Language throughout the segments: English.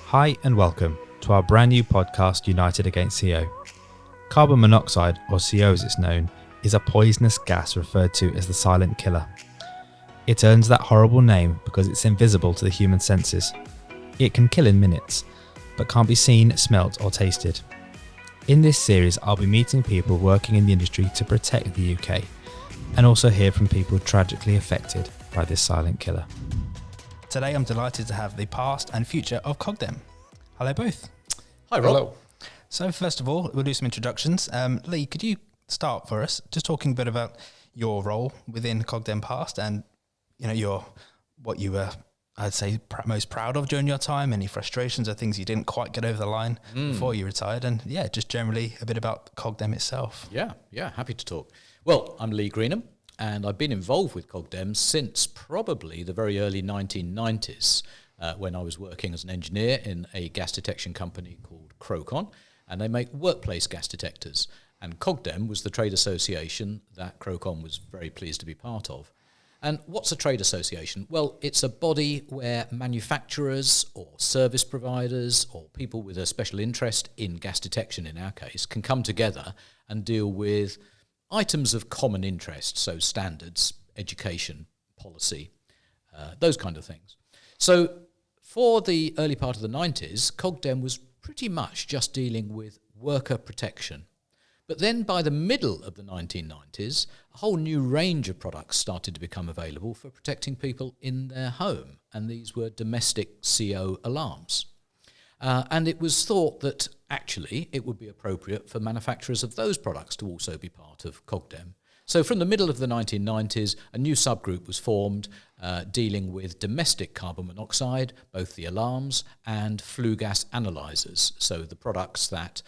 Hi and welcome to our brand new podcast, United Against CO. Carbon monoxide, or CO as it's known, is a poisonous gas referred to as the silent killer. It earns that horrible name because it's invisible to the human senses. It can kill in minutes, but can't be seen, smelt or tasted. In this series, I'll be meeting people working in the industry to protect the UK, and also hear from people tragically affected by this silent killer. Today I'm delighted to have the past and future of CoGDEM. Hello both. Hi Rob. Hello. So first of all, we'll do some introductions. Leigh, could you start for us, just talking a bit about your role within CoGDEM past and what you were, I'd say, most proud of during your time, any frustrations or things you didn't quite get over the line before you retired, and just generally a bit about CoGDEM itself. Yeah, happy to talk. Well, I'm Leigh Greenham, and I've been involved with CoGDEM since probably the very early 1990s, when I was working as an engineer in a gas detection company called CoGDEM, and they make workplace gas detectors. And CoGDEM was the trade association that CoGDEM was very pleased to be part of. And what's a trade association? Well, it's a body where manufacturers or service providers or people with a special interest in gas detection, in our case, can come together and deal with items of common interest, so standards, education, policy, those kind of things. So for the early part of the 90s, CoGDEM was pretty much just dealing with worker protection. But then by the middle of the 1990s, a whole new range of products started to become available for protecting people in their home, and these were domestic CO alarms. And it was thought that actually it would be appropriate for manufacturers of those products to also be part of CoGDEM. So from the middle of the 1990s, a new subgroup was formed dealing with domestic carbon monoxide, both the alarms and flue gas analyzers, so the products that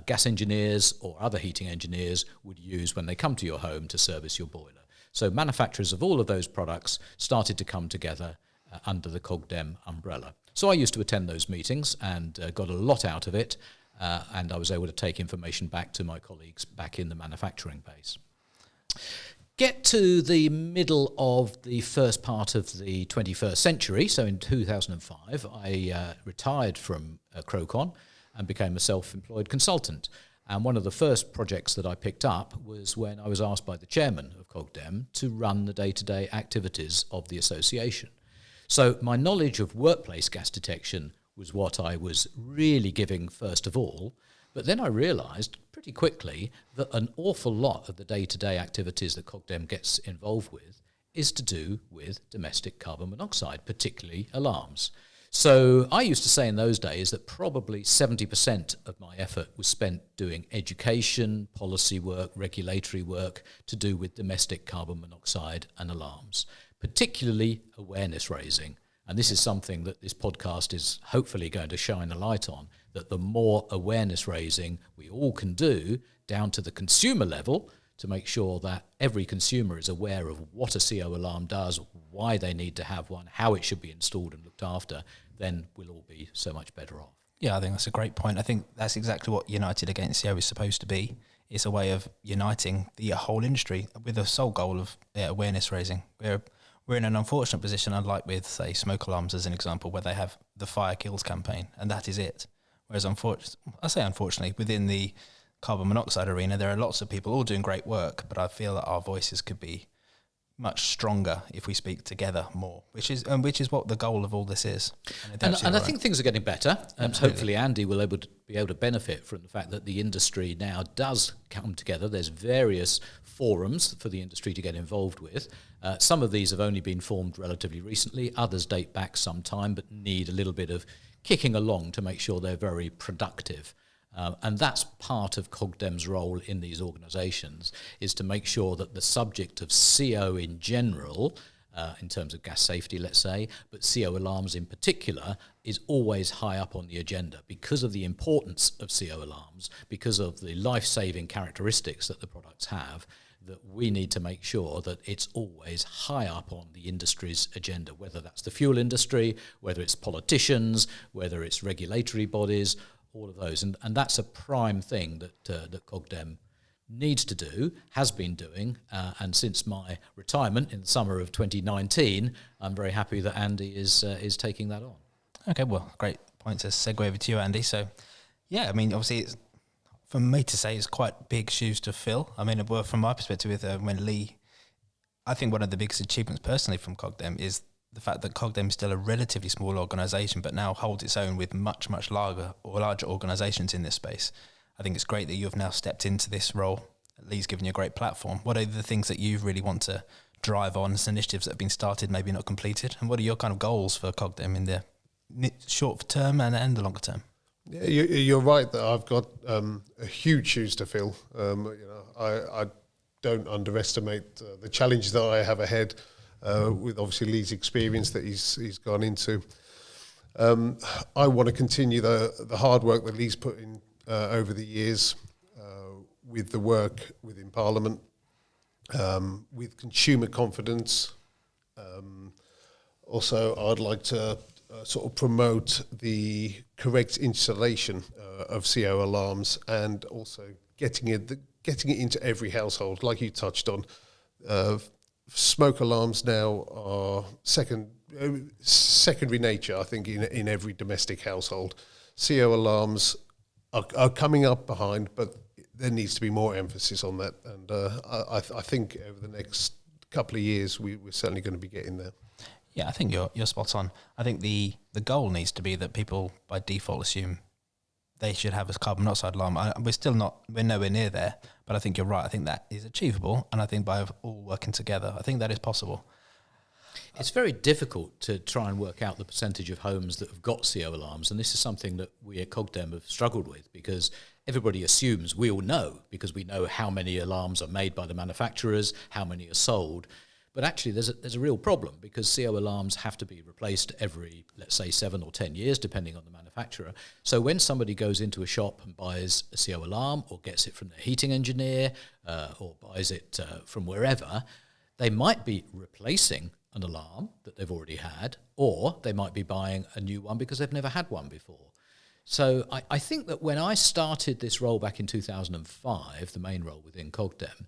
gas engineers or other heating engineers would use when they come to your home to service your boiler. So manufacturers of all of those products started to come together under the CoGDEM umbrella. So I used to attend those meetings and got a lot out of it, and I was able to take information back to my colleagues back in the manufacturing base. Get to the middle of the first part of the 21st century, so in 2005, I retired from CoGDEM and became a self-employed consultant. And one of the first projects that I picked up was when I was asked by the chairman of CoGDEM to run the day-to-day activities of the association. So my knowledge of workplace gas detection was what I was really giving first of all, but then I realised pretty quickly that an awful lot of the day-to-day activities that CoGDEM gets involved with is to do with domestic carbon monoxide, particularly alarms. So I used to say in those days that probably 70% of my effort was spent doing education, policy work, regulatory work to do with domestic carbon monoxide and alarms, particularly awareness raising. And this is something that this podcast is hopefully going to shine a light on, that the more awareness raising we all can do down to the consumer level to make sure that every consumer is aware of what a CO alarm does, why they need to have one, how it should be installed and looked after, then we'll all be so much better off. Yeah, I think that's a great point. I think that's exactly what United Against CO is supposed to be. It's a way of uniting the whole industry with the sole goal of awareness raising. We're in an unfortunate position, unlike with, say, smoke alarms as an example, where they have the fire kills campaign, and that is it. Whereas, unfortunately, within the carbon monoxide arena, there are lots of people all doing great work, but I feel that our voices could be much stronger if we speak together more, which is what the goal of all this is. And I think things are getting better. Hopefully Andy will be able to benefit from the fact that the industry now does come together. There's various forums for the industry to get involved with. Some of these have only been formed relatively recently. Others date back some time but need a little bit of kicking along to make sure they're very productive. And that's part of CoGDEM's role in these organisations, is to make sure that the subject of CO in general, in terms of gas safety, let's say, but CO alarms in particular, is always high up on the agenda because of the importance of CO alarms, because of the life-saving characteristics that the products have, that we need to make sure that it's always high up on the industry's agenda, whether that's the fuel industry, whether it's politicians, whether it's regulatory bodies, all of those. And that's a prime thing that CoGDEM needs to do, has been doing, and since my retirement in the summer of 2019, I'm very happy that Andy is taking that on. Okay, well, great point to segue over to you, Andy. So, yeah, I mean, obviously, it's, for me to say, it's quite big shoes to fill. I mean, well, from my perspective, when Leigh, I think one of the biggest achievements personally from CoGDEM is the fact that CoGDEM is still a relatively small organisation, but now holds its own with much larger organisations in this space. I think it's great that you've now stepped into this role. Leigh's given you a great platform. What are the things that you really want to drive on, some initiatives that have been started, maybe not completed? And what are your kind of goals for CoGDEM in the short term and the longer term? Yeah, you're right that I've got a huge shoes to fill. I don't underestimate the challenges that I have ahead with obviously Leigh's experience that he's gone into. I want to continue the hard work that Leigh's put in over the years with the work within Parliament, with consumer confidence. Also, I'd like to sort of promote the correct installation of CO alarms, and also getting it into every household, like you touched on. Smoke alarms now are secondary nature, I think, in every domestic household. CO alarms are coming up behind, but there needs to be more emphasis on that. And I think over the next couple of years, we're certainly going to be getting there. Yeah, I think you're spot on. I think the goal needs to be that people by default assume they should have a carbon monoxide alarm. We're nowhere near there, but I think you're right. I think that is achievable, and I think by all working together, I think that is possible. It's very difficult to try and work out the percentage of homes that have got CO alarms, and this is something that we at CoGDEM have struggled with, because everybody assumes we all know, because we know how many alarms are made by the manufacturers, how many are sold. But actually there's a real problem, because CO alarms have to be replaced every, let's say, 7 or 10 years, depending on the manufacturer. So when somebody goes into a shop and buys a CO alarm, or gets it from their heating engineer, or buys it from wherever, they might be replacing an alarm that they've already had, or they might be buying a new one because they've never had one before. So I think that when I started this role back in 2005, the main role within CoGDEM,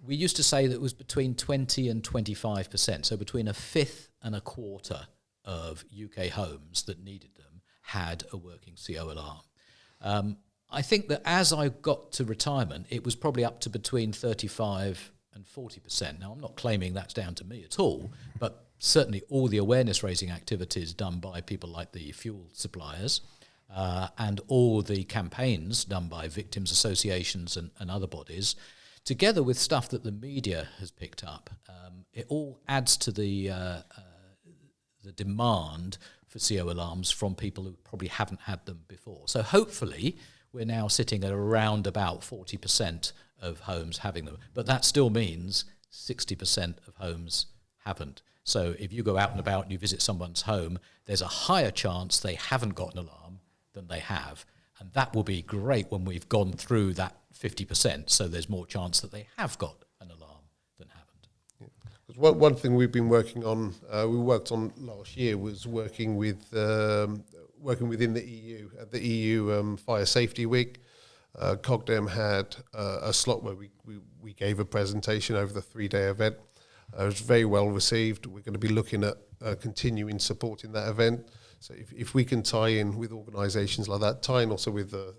we used to say that it was between 20 and 25%, so between a fifth and a quarter of UK homes that needed them had a working CO alarm. I think that as I got to retirement, it was probably up to between 35 and 40%. Now, I'm not claiming that's down to me at all, but certainly all the awareness-raising activities done by people like the fuel suppliers, and all the campaigns done by victims associations and other bodies, together with stuff that the media has picked up, it all adds to the demand for CO alarms from people who probably haven't had them before. So hopefully we're now sitting at around about 40% of homes having them. But that still means 60% of homes haven't. So if you go out and about and you visit someone's home, there's a higher chance they haven't got an alarm than they have. And that will be great when we've gone through that 50%, so there's more chance that they have got an alarm than haven't. Yeah. One thing we've been working on, we worked on last year, was working within the EU, at the EU Fire Safety Week. CoGDEM had a slot where we gave a presentation over the 3-day event. It was very well received. We're going to be looking at continuing supporting that event. So if we can tie in with organisations like that, tie in also with the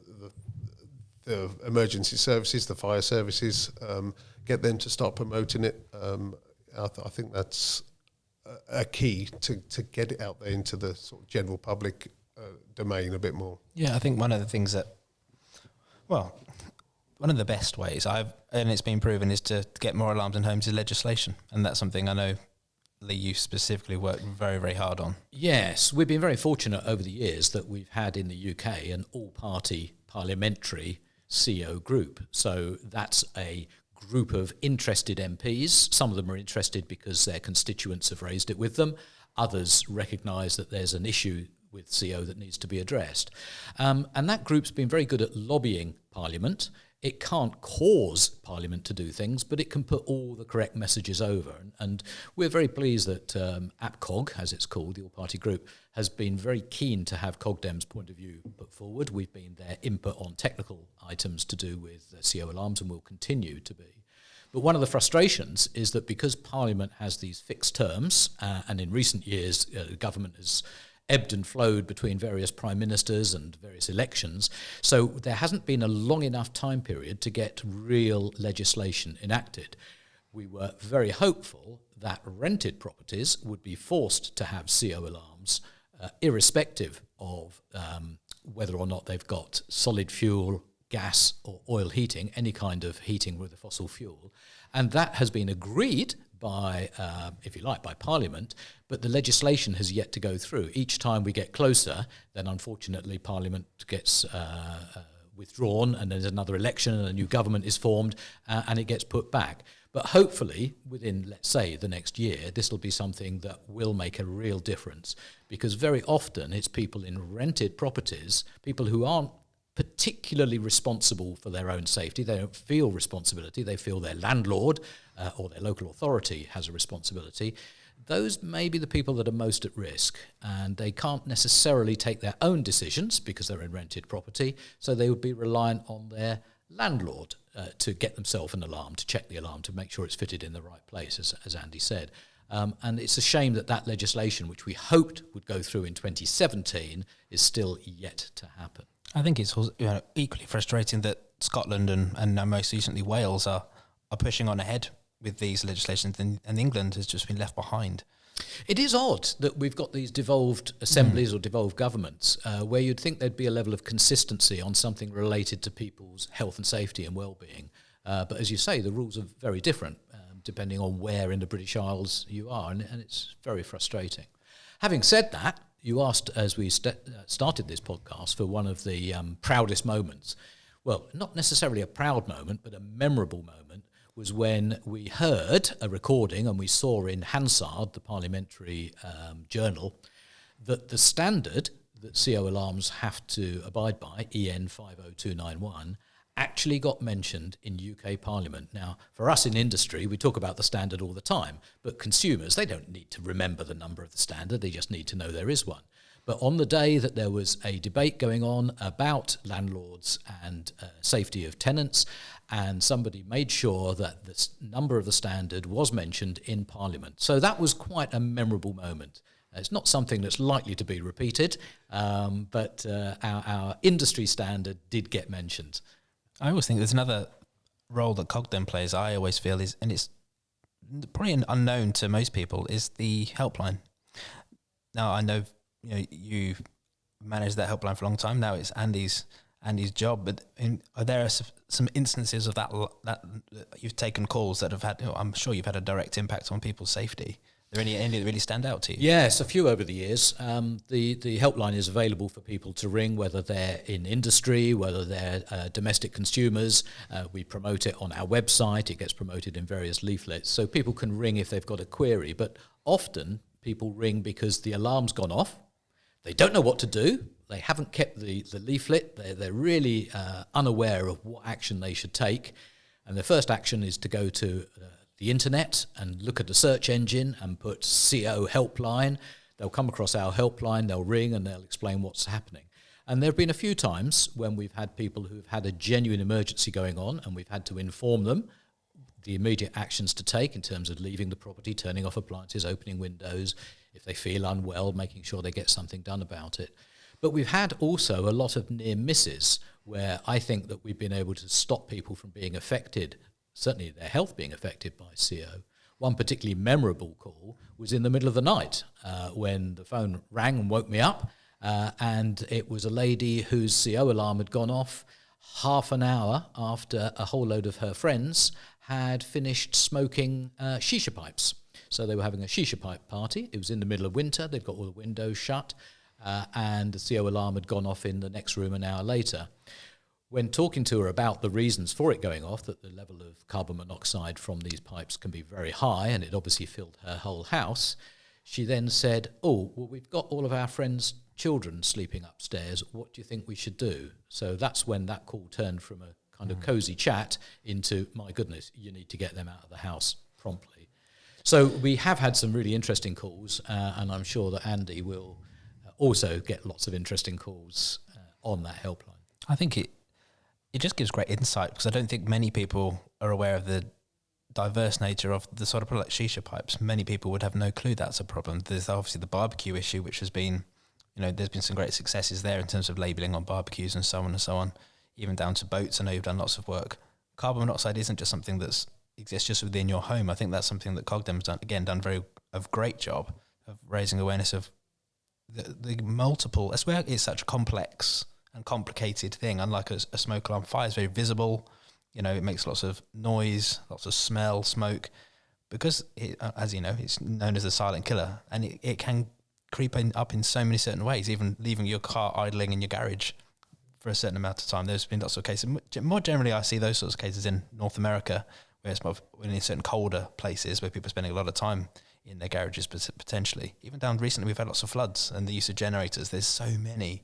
emergency services, the fire services, get them to start promoting it, I think that's a key to get it out there into the sort of general public domain a bit more. Yeah, I think one of the things that, one of the best ways and it's been proven, is to get more alarms in homes is legislation. And that's something I know, Leigh, you specifically worked very, very hard on. Yes, we've been very fortunate over the years that we've had in the UK an all-party parliamentary CO group. So that's a group of interested MPs. Some of them are interested because their constituents have raised it with them. Others recognise that there's an issue with CO that needs to be addressed. And that group's been very good at lobbying Parliament. It can't cause Parliament to do things, but it can put all the correct messages over. And we're very pleased that APCOG, as it's called, the all-party group, has been very keen to have CoGDEM's point of view put forward. We've been their input on technical items to do with CO alarms, and will continue to be. But one of the frustrations is that because Parliament has these fixed terms, and in recent years the government has ebbed and flowed between various prime ministers and various elections, so there hasn't been a long enough time period to get real legislation enacted. We were very hopeful that rented properties would be forced to have CO alarms, irrespective of whether or not they've got solid fuel, gas or oil heating, any kind of heating with a fossil fuel. And that has been agreed by, if you like, by Parliament, but the legislation has yet to go through. Each time we get closer, then unfortunately Parliament gets withdrawn, and there's another election and a new government is formed, and it gets put back. But hopefully within, let's say, the next year, this will be something that will make a real difference, because very often it's people in rented properties, people who aren't particularly responsible for their own safety. They don't feel responsibility. They feel their landlord or their local authority has a responsibility. Those may be the people that are most at risk, and they can't necessarily take their own decisions because they're in rented property, so they would be reliant on their landlord to get themselves an alarm, to check the alarm, to make sure it's fitted in the right place, as Andy said. And it's a shame that that legislation, which we hoped would go through in 2017, is still yet to happen. I think it's also, equally frustrating that Scotland and now most recently Wales are pushing on ahead with these legislations, and England has just been left behind. It is odd that we've got these devolved assemblies or devolved governments where you'd think there'd be a level of consistency on something related to people's health and safety and well-being. But as you say, the rules are very different depending on where in the British Isles you are, and it's very frustrating. Having said that, you asked, as we started this podcast, for one of the proudest moments. Well, not necessarily a proud moment, but a memorable moment was when we heard a recording and we saw in Hansard, the parliamentary journal, that the standard that CO alarms have to abide by, EN 50291, actually got mentioned in UK Parliament. Now, for us in industry, we talk about the standard all the time, but consumers, they don't need to remember the number of the standard, they just need to know there is one. But on the day that there was a debate going on about landlords and safety of tenants, and somebody made sure that the number of the standard was mentioned in Parliament. So that was quite a memorable moment. It's not something that's likely to be repeated, but our industry standard did get mentioned. I always think there's another role that CoGDEM plays, I always feel, is, and it's probably unknown to most people, is the helpline. Now, I know you've managed that helpline for a long time. Now it's Andy's job, but are there some instances of that you've taken calls that have had, I'm sure you've had a direct impact on people's safety? Are there any that really stand out to you? Yes, a few over the years. The helpline is available for people to ring, whether they're in industry, whether they're domestic consumers. We promote it on our website. It gets promoted in various leaflets. So people can ring if they've got a query. But often people ring because the alarm's gone off. They don't know what to do. They haven't kept the leaflet. They're really unaware of what action they should take. And the first action is to go to the internet and look at the search engine and put CO helpline. They'll come across our helpline, they'll ring and they'll explain what's happening. And there have been a few times when we've had people who've had a genuine emergency going on and we've had to inform them the immediate actions to take in terms of leaving the property, turning off appliances, opening windows, if they feel unwell, making sure they get something done about it. But we've had also a lot of near misses where I think that we've been able to stop people from being affected, certainly their health being affected by CO. One particularly memorable call was in the middle of the night when the phone rang and woke me up, and it was a lady whose CO alarm had gone off half an hour after a whole load of her friends had finished smoking shisha pipes. So they were having a shisha pipe party. It was in the middle of winter. They'd got all the windows shut, and the CO alarm had gone off in the next room an hour later. When talking to her about the reasons for it going off, that the level of carbon monoxide from these pipes can be very high, and it obviously filled her whole house, she then said, "Oh, well, we've got all of our friends' children sleeping upstairs. What do you think we should do?" So that's when that call turned from a kind of cozy chat into, my goodness, you need to get them out of the house promptly. So we have had some really interesting calls, and I'm sure that Andy will also get lots of interesting calls on that helpline. I think it just gives great insight, because I don't think many people are aware of the diverse nature of the sort of product like shisha pipes. Many people would have no clue that's a problem. There's obviously the barbecue issue, which has been, there's been some great successes there in terms of labelling on barbecues and so on, even down to boats. I know you've done lots of work. Carbon monoxide isn't just something that exists just within your home. I think that's something that CoGDEM has done a great job of raising awareness of the multiple. That's where it's such a complex and complicated thing. Unlike a smoke alarm, fire is very visible. It makes lots of noise, lots of smell, smoke, because as you know, it's known as the silent killer, and it can creep up in so many certain ways, even leaving your car idling in your garage for a certain amount of time. There's been lots of cases. More generally, I see those sorts of cases in North America, where it's in certain colder places where people are spending a lot of time in their garages, potentially. Even down recently, we've had lots of floods and the use of generators. There's so many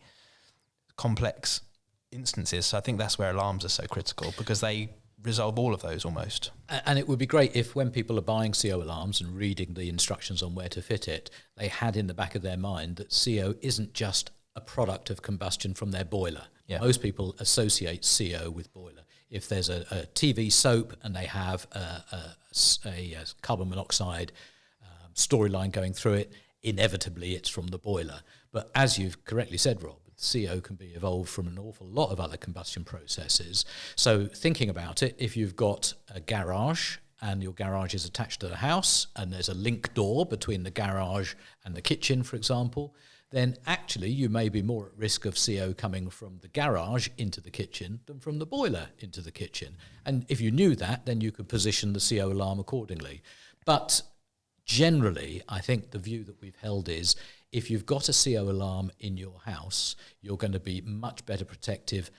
complex instances. So I think that's where alarms are so critical, because they resolve all of those almost. And it would be great if, when people are buying CO alarms and reading the instructions on where to fit it, they had in the back of their mind that CO isn't just a product of combustion from their boiler. Yeah. Most people associate CO with boiler. If there's a TV soap and they have a carbon monoxide storyline going through it, inevitably it's from the boiler. But as you've correctly said, Rob, CO can be evolved from an awful lot of other combustion processes. So thinking about it, if you've got a garage and your garage is attached to the house and there's a link door between the garage and the kitchen, for example, then actually you may be more at risk of CO coming from the garage into the kitchen than from the boiler into the kitchen. And if you knew that, then you could position the CO alarm accordingly. But generally, I think the view that we've held is, if you've got a CO alarm in your house, you're going to be much better protective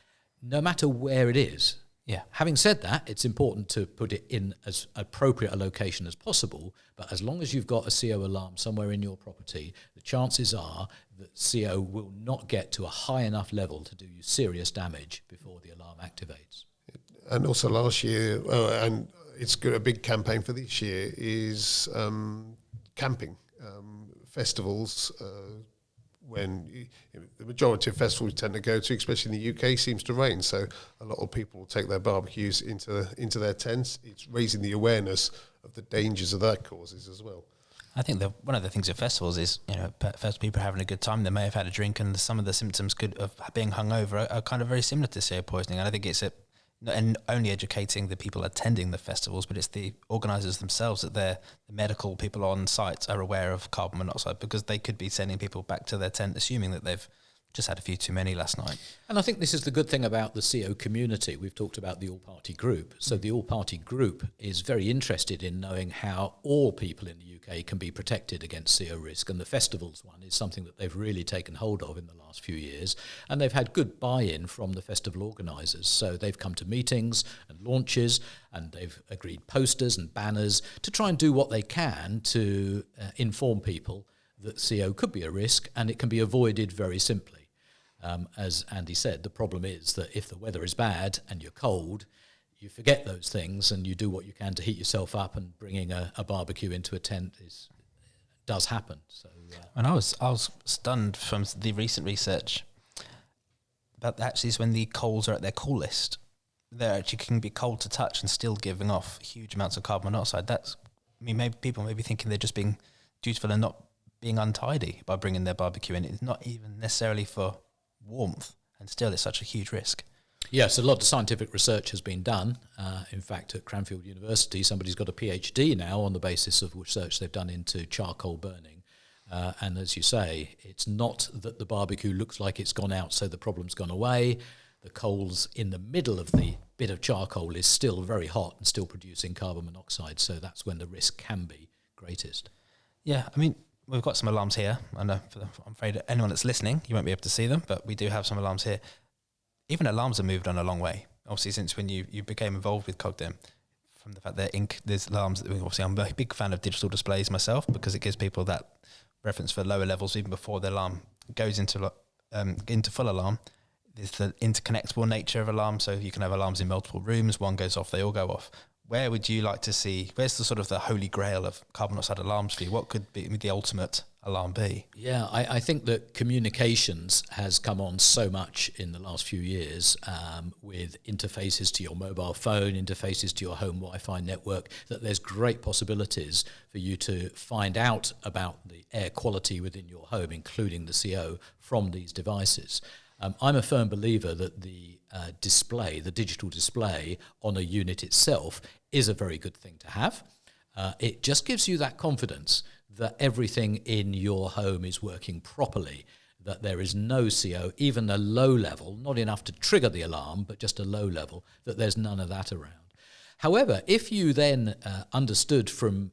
no matter where it is. Yeah. Having said that, it's important to put it in as appropriate a location as possible, but as long as you've got a CO alarm somewhere in your property, the chances are that CO will not get to a high enough level to do you serious damage before the alarm activates. And also last year, and it's a big campaign for this year, is camping. Festivals, when the majority of festivals we tend to go to, especially in the UK, seems to rain. So a lot of people will take their barbecues into their tents. It's raising the awareness of the dangers of that causes as well. I think one of the things at festivals is, first people are having a good time. They may have had a drink, and some of the symptoms of being hungover are kind of very similar to CO poisoning. And I think it's not only educating the people attending the festivals, but it's the organisers themselves, that the medical people on site are aware of carbon monoxide, because they could be sending people back to their tent assuming that they've just had a few too many last night. And I think this is the good thing about the CO community. We've talked about the all-party group. So the all-party group is very interested in knowing how all people in the UK can be protected against CO risk. And the festivals one is something that they've really taken hold of in the last few years. And they've had good buy-in from the festival organisers. So they've come to meetings and launches, and they've agreed posters and banners to try and do what they can to inform people that CO could be a risk, and it can be avoided very simply. As Andy said, the problem is that if the weather is bad and you're cold, you forget those things and you do what you can to heat yourself up, and bringing a barbecue into a tent does happen. So, and I was stunned from the recent research that actually is when the coals are at their coolest, they actually can be cold to touch and still giving off huge amounts of carbon monoxide. Maybe people may be thinking they're just being dutiful and not being untidy by bringing their barbecue in. It's not even necessarily for warmth, and still it's such a huge risk. Yes, a lot of scientific research has been done. In fact, at Cranfield University, somebody's got a PhD now on the basis of research they've done into charcoal burning. And as you say, it's not that the barbecue looks like it's gone out, so the problem's gone away. The coals in the middle of the bit of charcoal is still very hot and still producing carbon monoxide, so that's when the risk can be greatest. Yeah, I mean, we've got some alarms here. I know, I'm afraid anyone that's listening, you won't be able to see them, but we do have some alarms here. Even alarms have moved on a long way, obviously, since when you became involved with CoGDEM. From the fact that there's alarms, obviously I'm a big fan of digital displays myself, because it gives people that reference for lower levels even before the alarm goes into full alarm. there's the interconnectable nature of alarms. So you can have alarms in multiple rooms. One goes off, they all go off. Where would you like to see, where's the sort of the holy grail of carbon monoxide alarms for you? What could be the ultimate alarm be? Yeah, I think that communications has come on so much in the last few years with interfaces to your mobile phone, interfaces to your home Wi-Fi network, that there's great possibilities for you to find out about the air quality within your home, including the CO, from these devices. I'm a firm believer that the display, the digital display on a unit itself is a very good thing to have. It just gives you that confidence that everything in your home is working properly, that there is no CO, even a low level, not enough to trigger the alarm, but just a low level, that there's none of that around. However, if you then understood from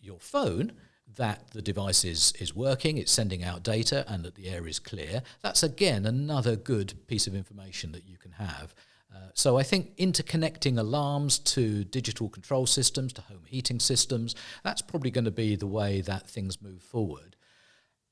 your phone that the device is working, it's sending out data, and that the air is clear, that's again another good piece of information that you can have. So I think interconnecting alarms to digital control systems, to home heating systems, that's probably going to be the way that things move forward.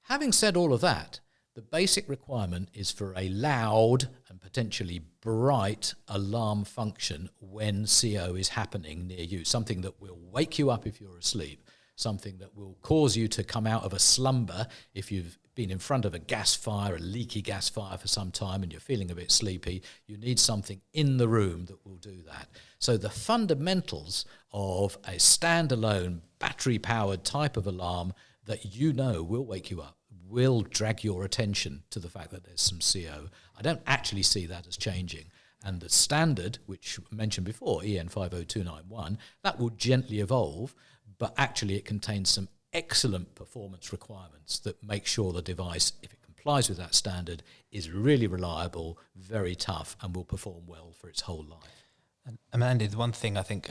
Having said all of that, the basic requirement is for a loud and potentially bright alarm function when CO is happening near you, something that will wake you up if you're asleep, something that will cause you to come out of a slumber if you've been in front of a gas fire, a leaky gas fire for some time and you're feeling a bit sleepy. You need something in the room that will do that. So the fundamentals of a standalone battery-powered type of alarm that you know will wake you up, will drag your attention to the fact that there's some CO. I don't actually see that as changing. And the standard, which I mentioned before, EN 50291, that will gently evolve, but actually it contains some excellent performance requirements that make sure the device, if it complies with that standard, is really reliable, very tough, and will perform well for its whole life. And Andy, the one thing I think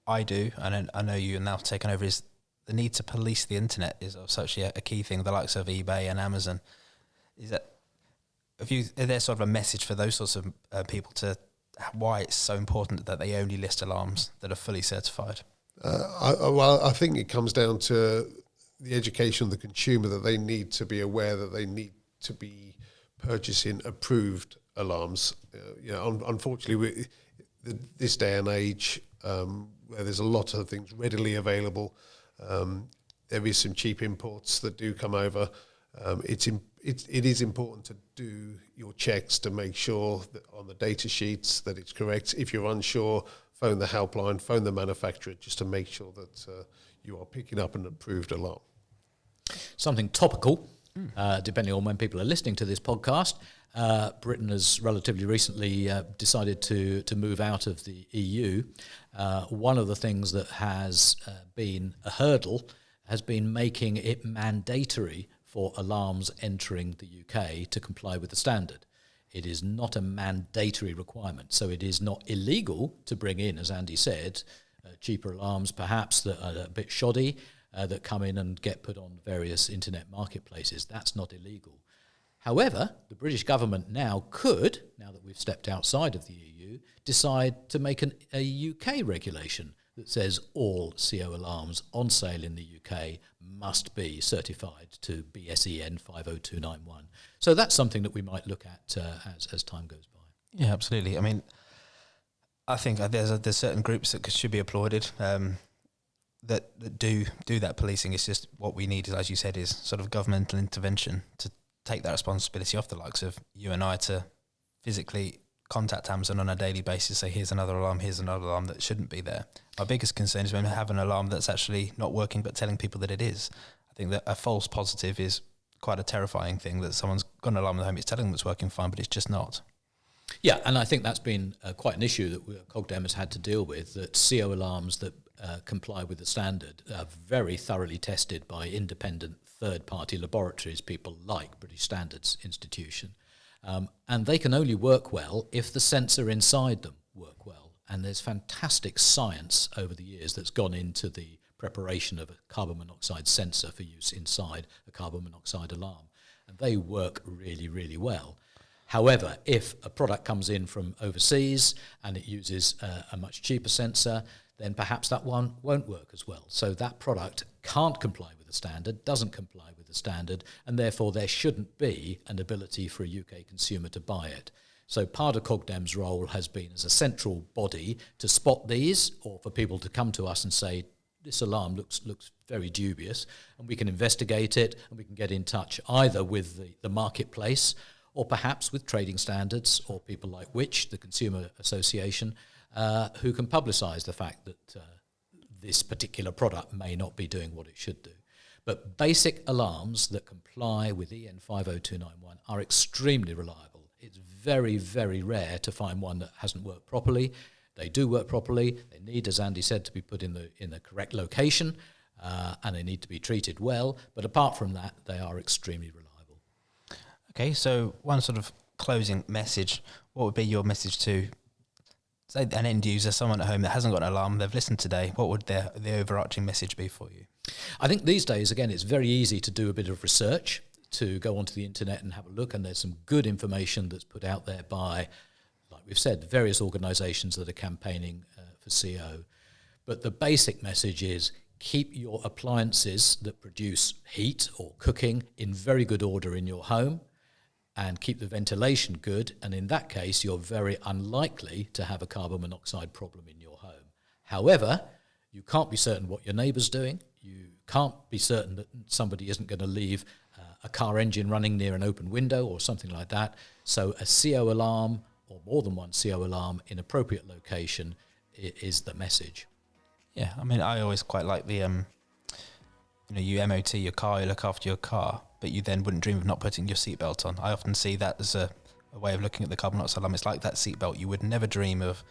I do, and I know you are now taken over, is the need to police the internet is such a key thing. The likes of eBay and Amazon, is that is there sort of a message for those sorts of people to why it's so important that they only list alarms that are fully certified? I think it comes down to the education of the consumer, that they need to be aware that they need to be purchasing approved alarms. Unfortunately, this day and age, where there's a lot of things readily available, there is some cheap imports that do come over. It is important to do your checks to make sure that on the data sheets that it's correct. If you're unsure, phone the helpline, phone the manufacturer, just to make sure that you are picking up an approved alarm. Something topical, depending on when people are listening to this podcast, Britain has relatively recently decided to move out of the EU. One of the things that has been a hurdle has been making it mandatory for alarms entering the UK to comply with the standard. It is not a mandatory requirement, so it is not illegal to bring in, as Andy said, cheaper alarms perhaps that are a bit shoddy, that come in and get put on various internet marketplaces. That's not illegal. However, the British government now could, now that we've stepped outside of the EU, decide to make a UK regulation that says all CO alarms on sale in the UK must be certified to BSEN 50291. So that's something that we might look at as time goes by. Yeah, absolutely. I mean, I think there's certain groups that should be applauded that do that policing. It's just what we need, as you said, is sort of governmental intervention to take that responsibility off the likes of you and I to physically contact Amazon on a daily basis, say here's another alarm that shouldn't be there. Our biggest concern is when we have an alarm that's actually not working but telling people that it is. I think that a false positive is quite a terrifying thing, that someone's got an alarm at home, it's telling them it's working fine, but it's just not. Yeah, and I think that's been quite an issue that CoGDEM has had to deal with, that CO alarms that comply with the standard are very thoroughly tested by independent third-party laboratories, people like British Standards Institution. And they can only work well if the sensor inside them work well. And there's fantastic science over the years that's gone into the preparation of a carbon monoxide sensor for use inside a carbon monoxide alarm. And they work really, really well. However, if a product comes in from overseas and it uses a much cheaper sensor, then perhaps that one won't work as well. So that product can't comply with the standard, doesn't comply with the standard, and therefore there shouldn't be an ability for a UK consumer to buy it. So part of CoGDEM's role has been as a central body to spot these, or for people to come to us and say, this alarm looks very dubious, and we can investigate it, and we can get in touch either with the marketplace or perhaps with trading standards or people like Which, the Consumer Association, who can publicise the fact that this particular product may not be doing what it should do. But basic alarms that comply with EN 50291 are extremely reliable. It's very, very rare to find one that hasn't worked properly. They do work properly. They need, as Andy said, to be put in the correct location, and they need to be treated well. But apart from that, they are extremely reliable. Okay, so one sort of closing message. What would be your message to, say, an end user, someone at home that hasn't got an alarm, they've listened today? What would the overarching message be for you? I think these days, again, it's very easy to do a bit of research, to go onto the internet and have a look, and there's some good information that's put out there by, like we've said, various organisations that are campaigning for CO. But the basic message is keep your appliances that produce heat or cooking in very good order in your home, and keep the ventilation good, and in that case you're very unlikely to have a carbon monoxide problem in your home. However, you can't be certain what your neighbour's doing. You can't be certain that somebody isn't going to leave a car engine running near an open window or something like that. So a CO alarm, or more than one CO alarm in appropriate location, is the message. Yeah, I mean, I always quite like the, you MOT your car, you look after your car, but you then wouldn't dream of not putting your seatbelt on. I often see that as a way of looking at the carbon monoxide alarm. It's like that seatbelt. You would never dream of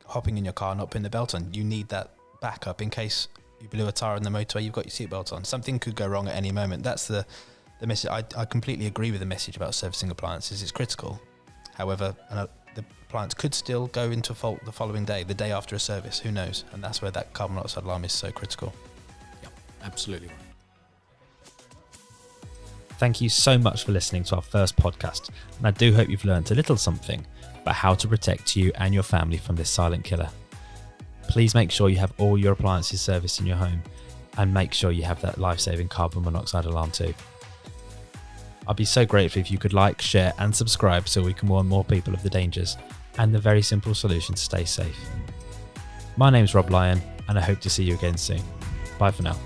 hopping in your car and not putting the belt on. You need that backup in case you blew a tyre on the motorway, you've got your seatbelt on. Something could go wrong at any moment. That's the message. I completely agree with the message about servicing appliances. It's critical. However, the appliance could still go into fault the following day, the day after a service. Who knows? And that's where that carbon monoxide alarm is so critical. Yeah, absolutely right. Thank you so much for listening to our first podcast, and I do hope you've learnt a little something about how to protect you and your family from this silent killer. Please make sure you have all your appliances serviced in your home, and make sure you have that life-saving carbon monoxide alarm too. I'd be so grateful if you could like, share and subscribe so we can warn more people of the dangers and the very simple solution to stay safe. My name's Rob Lyon, and I hope to see you again soon. Bye for now.